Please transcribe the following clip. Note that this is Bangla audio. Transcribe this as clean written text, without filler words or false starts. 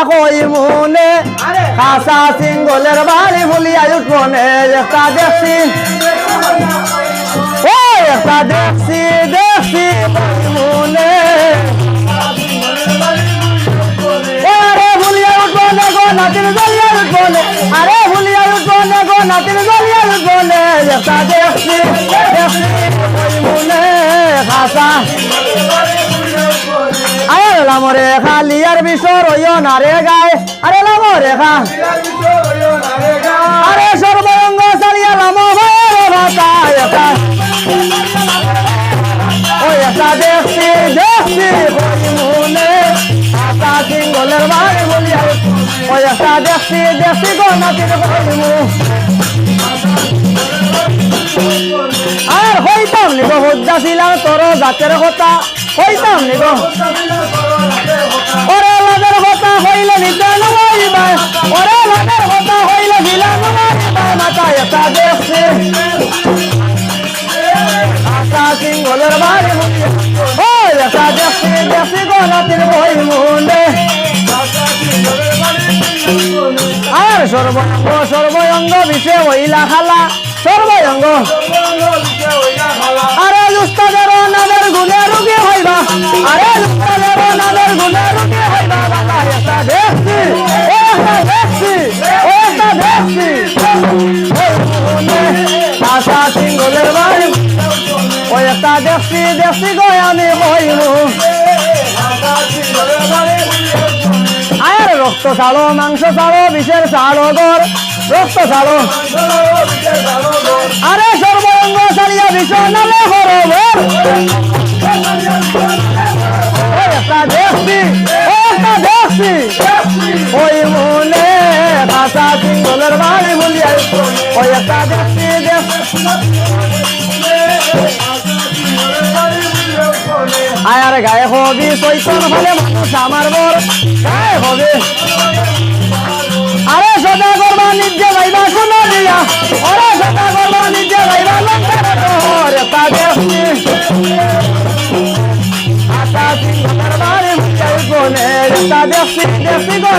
কই মনে খাসা সিঙ্গলের বাড়ি ভুলিয়া উঠবনে একটা দেখছি ও একটা দেখছি দেখছি কই মনে আরে ভুলিয়া উঠবনে গো নাতির জ্বলিয়া উঠবনে আরে ভুলিয়া উঠবনে গো নাতির জ্বলিয়া উঠবনে একটা দেখছি দেখছি কই মনে খাসা আরে লামরে খালি আর বিশর হইও না রে গায় আরে লামরে খা আরে সর্বঙ্গ চালিয়া লাম হয়ে ভাতা এটা ওই একটা দেখছি দেখছি কই মনে আশা সিঙ্গলের বাড়ি বলিয়া ওই একটা দেখছি দেখছি গো নাতির কইমু আর হইতাম নিগো হজ্জা ছিলাম তোর জাতের কথা হইতাম নিগো ওরে লাদের কথা হইলে নিতে নমাইবা ওরে লাদের কথা হইলে ছিলাম নমাইবা মাথায় একটা দেখছি আশা সিঙ্গলের বাড়ি ওই একটা দেখছি দেখছি গো নাতির কইমুনে আর সর্বঙ্গ বিষে হইলা খালা সর্বঙ্গ আরে উস্তাদের নাদের গুণে রুগী হইবা আরে উস্তাদের নাদের গুণে রুগী হইবা বাবা একটা দেখছি একটা দেখছি একটা দেখছি আশা সিঙ্গলের বাড়ি ওই একটা দেখছি দেখছি গো আমি কইমু আরে রক্ত ছাড়ো মাংস ছাড়ো বিষের ছাড়ো গর রক্ত ছাড়ো আরে সর্বঙ্গ ছাড়িয়া বিষ নামে বরবর একটা দেখছি একটা দেখছি ওই মনে খাসা সিঙ্গলের বাড়ি বলিয়া ওই একটা দেখছি আয়ার গায়ে হবি চৈতন হলে মানুষ আমার বর গায়ে হবে আরে সদা করবা নিজে যাইবা শোনা দিয়া আরে সদা করবা নিজে যাইবা লঙ্কার শহর একটা দেখছি আশা সিঙ্গলের বাড়ি বলিয়া একটা দেখছি দেখছি গো